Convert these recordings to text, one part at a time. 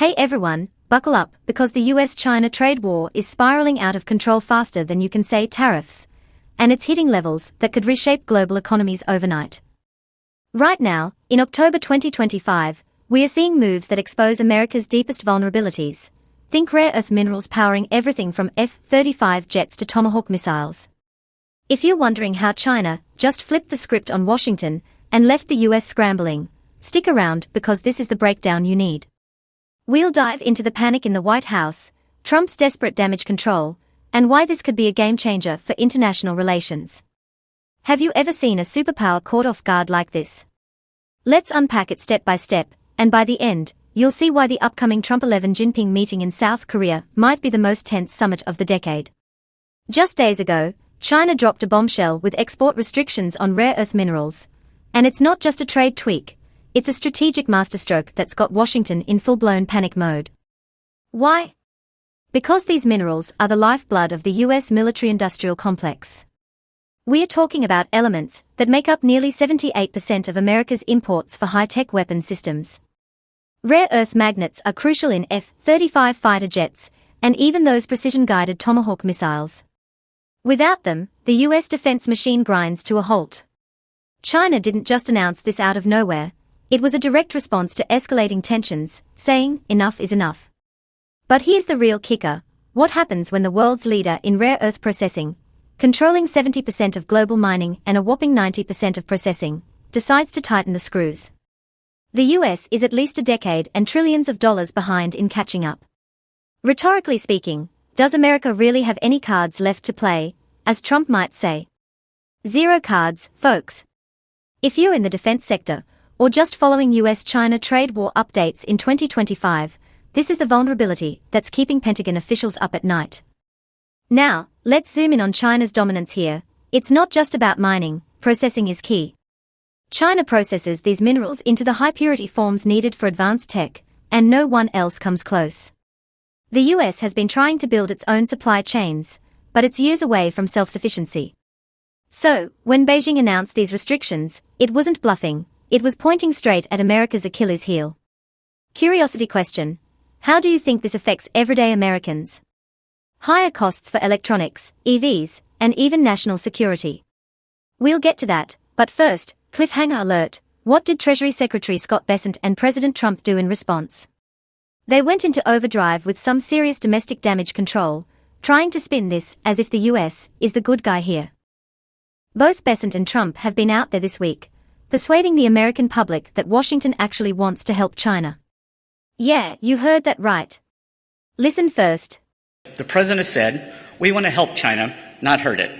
Hey everyone, buckle up, because the US-China trade war is spiraling out of control faster than you can say tariffs. And it's hitting levels that could reshape global economies overnight. Right now, in October 2025, we are seeing moves that expose America's deepest vulnerabilities. Think rare earth minerals powering everything from F-35 jets to Tomahawk missiles. If you're wondering how China just flipped the script on Washington and left the US scrambling, stick around because this is the breakdown you need. We'll dive into the panic in the White House, Trump's desperate damage control, and why this could be a game-changer for international relations. Have you ever seen a superpower caught off guard like this? Let's unpack it step by step, and by the end, you'll see why the upcoming Trump-11 Jinping meeting in South Korea might be the most tense summit of the decade. Just days ago, China dropped a bombshell with export restrictions on rare earth minerals. And it's not just a trade tweak. It's a strategic masterstroke that's got Washington in full-blown panic mode. Why? Because these minerals are the lifeblood of the US military-industrial complex. We are talking about elements that make up nearly 78% of America's imports for high-tech weapon systems. Rare earth magnets are crucial in F-35 fighter jets, and even those precision-guided Tomahawk missiles. Without them, the US defense machine grinds to a halt. China didn't just announce this out of nowhere. It was a direct response to escalating tensions, saying, enough is enough. But here's the real kicker. What happens when the world's leader in rare earth processing, controlling 70% of global mining and a whopping 90% of processing, decides to tighten the screws? The US is at least a decade and trillions of dollars behind in catching up. Rhetorically speaking, does America really have any cards left to play, as Trump might say? Zero cards, folks. If you're in the defense sector, or just following US-China trade war updates in 2025, this is the vulnerability that's keeping Pentagon officials up at night. Now, let's zoom in on China's dominance here. It's not just about mining, processing is key. China processes these minerals into the high-purity forms needed for advanced tech, and no one else comes close. The US has been trying to build its own supply chains, but it's years away from self-sufficiency. So, when Beijing announced these restrictions, it wasn't bluffing. It was pointing straight at America's Achilles heel. Curiosity question. How do you think this affects everyday Americans? Higher costs for electronics, EVs, and even national security. We'll get to that, but first, cliffhanger alert. What did Treasury Secretary Scott Bessent and President Trump do in response? They went into overdrive with some serious domestic damage control, trying to spin this as if the US is the good guy here. Both Bessent and Trump have been out there this week, persuading the American public that Washington actually wants to help China. Yeah, you heard that right. Listen first. The president said, we want to help China, not hurt it.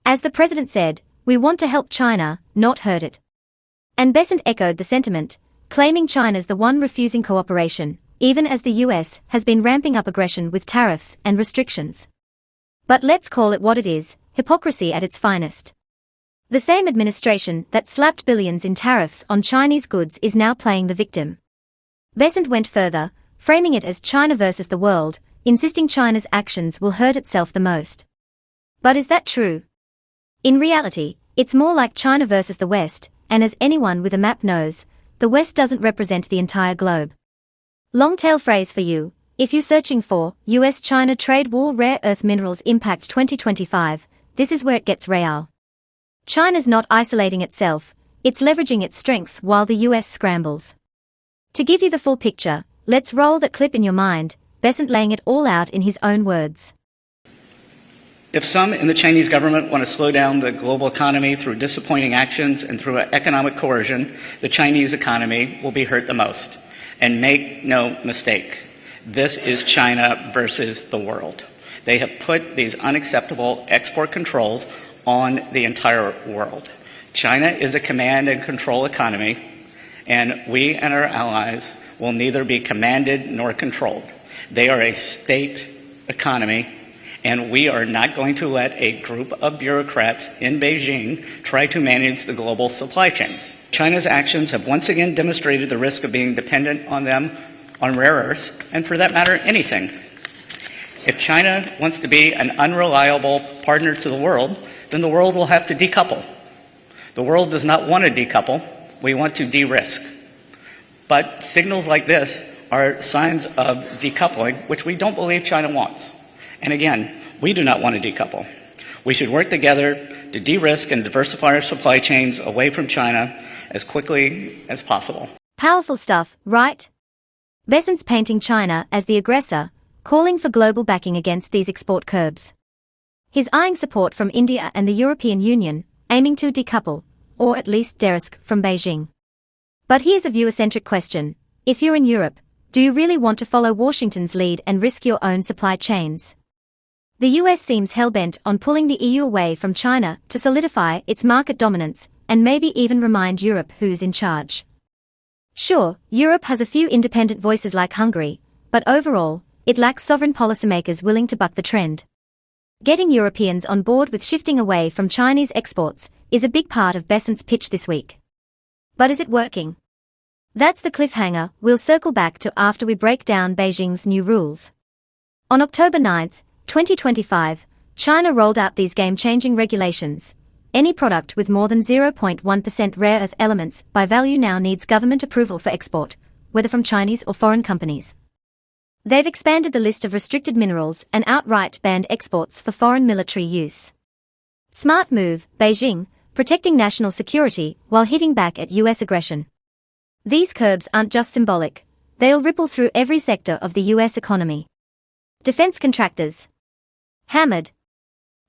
As the president said, we want to help China, not hurt it. And Bessent echoed the sentiment, claiming China's the one refusing cooperation, even as the US has been ramping up aggression with tariffs and restrictions. But let's call it what it is, hypocrisy at its finest. The same administration that slapped billions in tariffs on Chinese goods is now playing the victim. Bessent went further, framing it as China versus the world, insisting China's actions will hurt itself the most. But is that true? In reality, it's more like China versus the West, and as anyone with a map knows, the West doesn't represent the entire globe. Long-tail phrase for you, if you're searching for US-China trade war rare earth minerals impact 2025, this is where it gets real. China's not isolating itself, it's leveraging its strengths while the US scrambles. To give you the full picture, let's roll that clip in your mind, Bessent laying it all out in his own words. If some in the Chinese government want to slow down the global economy through disappointing actions and through economic coercion, the Chinese economy will be hurt the most. And make no mistake, this is China versus the world. They have put these unacceptable export controls on the entire world. China is a command and control economy, and we and our allies will neither be commanded nor controlled. They are a state economy, and we are not going to let a group of bureaucrats in Beijing try to manage the global supply chains. China's actions have once again demonstrated the risk of being dependent on them on rare earths, and for that matter, anything. If China wants to be an unreliable partner to the world, then the world will have to decouple. The world does not want to decouple. We want to de-risk. But signals like this are signs of decoupling, which we don't believe China wants. And again, we do not want to decouple. We should work together to de-risk and diversify our supply chains away from China as quickly as possible. Powerful stuff, right? Besant's painting China as the aggressor, calling for global backing against these export curbs. He's eyeing support from India and the European Union, aiming to decouple, or at least de-risk, from Beijing. But here's a viewer-centric question. If you're in Europe, do you really want to follow Washington's lead and risk your own supply chains? The US seems hell-bent on pulling the EU away from China to solidify its market dominance and maybe even remind Europe who's in charge. Sure, Europe has a few independent voices like Hungary, but overall, it lacks sovereign policymakers willing to buck the trend. Getting Europeans on board with shifting away from Chinese exports is a big part of Besant's pitch this week. But is it working? That's the cliffhanger we'll circle back to after we break down Beijing's new rules. On October 9, 2025, China rolled out these game-changing regulations. Any product with more than 0.1% rare earth elements by value now needs government approval for export, whether from Chinese or foreign companies. They've expanded the list of restricted minerals and outright banned exports for foreign military use. Smart move, Beijing, protecting national security while hitting back at US aggression. These curbs aren't just symbolic, they'll ripple through every sector of the US economy. Defense contractors hammered.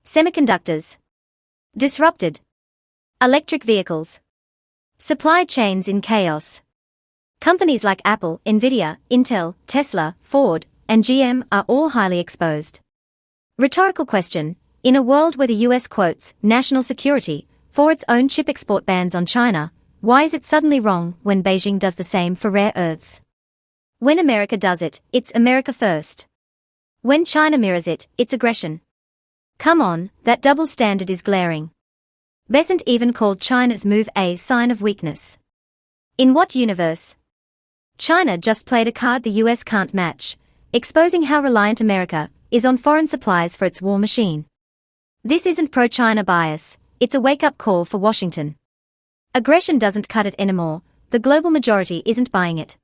Semiconductors disrupted. Electric vehicles. Supply chains in chaos. Companies like Apple, Nvidia, Intel, Tesla, Ford, and GM are all highly exposed. Rhetorical question: in a world where the US quotes national security for its own chip export bans on China, why is it suddenly wrong when Beijing does the same for rare earths? When America does it, it's America first. When China mirrors it, it's aggression. Come on, that double standard is glaring. Besant even called China's move a sign of weakness. In what universe? China just played a card the US can't match, exposing how reliant America is on foreign supplies for its war machine. This isn't pro-China bias, it's a wake-up call for Washington. Aggression doesn't cut it anymore, the global majority isn't buying it.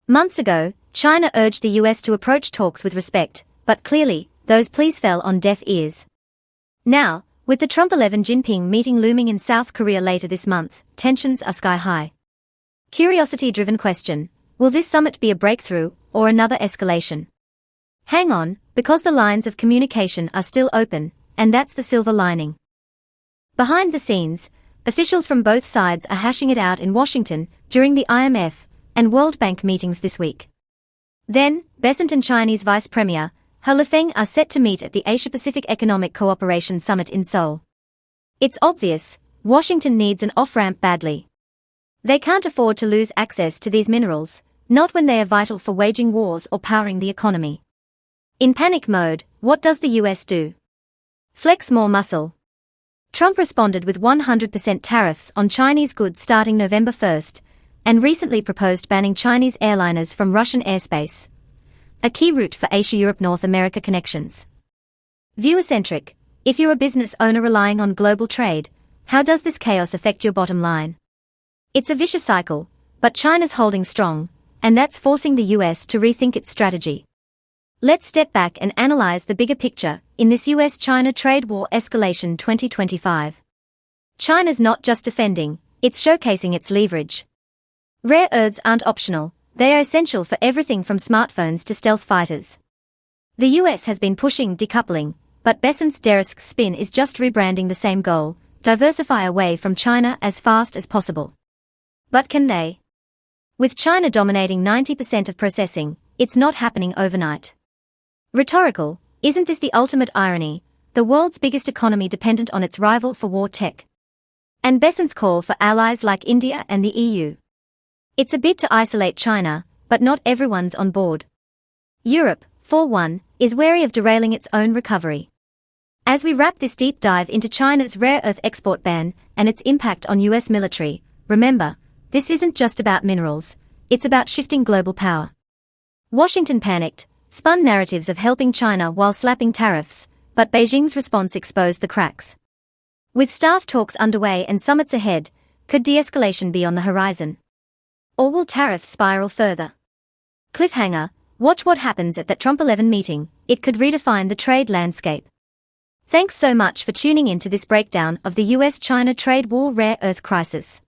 Months ago, China urged the US to approach talks with respect, but clearly, those pleas fell on deaf ears. Now, with the Trump-11 Jinping meeting looming in South Korea later this month, tensions are sky-high. Curiosity-driven question: will this summit be a breakthrough, or another escalation? Hang on, because the lines of communication are still open, and that's the silver lining. Behind the scenes, officials from both sides are hashing it out in Washington during the IMF and World Bank meetings this week. Then, Besant and Chinese Vice Premier He Lifeng are set to meet at the Asia-Pacific Economic Cooperation Summit in Seoul. It's obvious, Washington needs an off-ramp badly. They can't afford to lose access to these minerals, not when they are vital for waging wars or powering the economy. In panic mode, what does the US do? Flex more muscle. Trump responded with 100% tariffs on Chinese goods starting November 1st, and recently proposed banning Chinese airliners from Russian airspace, a key route for Asia-Europe-North America connections. Viewer-centric: if you're a business owner relying on global trade, how does this chaos affect your bottom line? It's a vicious cycle, but China's holding strong, and that's forcing the US to rethink its strategy. Let's step back and analyze the bigger picture in this US-China trade war escalation 2025. China's not just defending, it's showcasing its leverage. Rare earths aren't optional, they are essential for everything from smartphones to stealth fighters. The US has been pushing decoupling, but Besant's de-risk spin is just rebranding the same goal: diversify away from China as fast as possible. But can they? With China dominating 90% of processing, it's not happening overnight. Rhetorical: isn't this the ultimate irony, the world's biggest economy dependent on its rival for war tech? And Besant's call for allies like India and the EU. It's a bit to isolate China, but not everyone's on board. Europe, for one, is wary of derailing its own recovery. As we wrap this deep dive into China's rare earth export ban and its impact on US military, remember, this isn't just about minerals, it's about shifting global power. Washington panicked, spun narratives of helping China while slapping tariffs, but Beijing's response exposed the cracks. With staff talks underway and summits ahead, could de-escalation be on the horizon? Or will tariffs spiral further? Cliffhanger, watch what happens at that Trump 11 meeting, it could redefine the trade landscape. Thanks so much for tuning in to this breakdown of the US-China trade war rare earth crisis.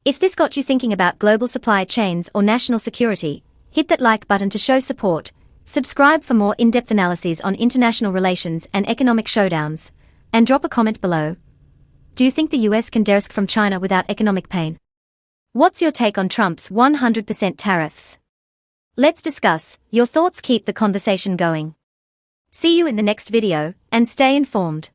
If this got you thinking about global supply chains or national security, hit that like button to show support, subscribe for more in-depth analyses on international relations and economic showdowns, and drop a comment below. Do you think the US can de-risk from China without economic pain? What's your take on Trump's 100% tariffs? Let's discuss. Your thoughts keep the conversation going. See you in the next video, and stay informed.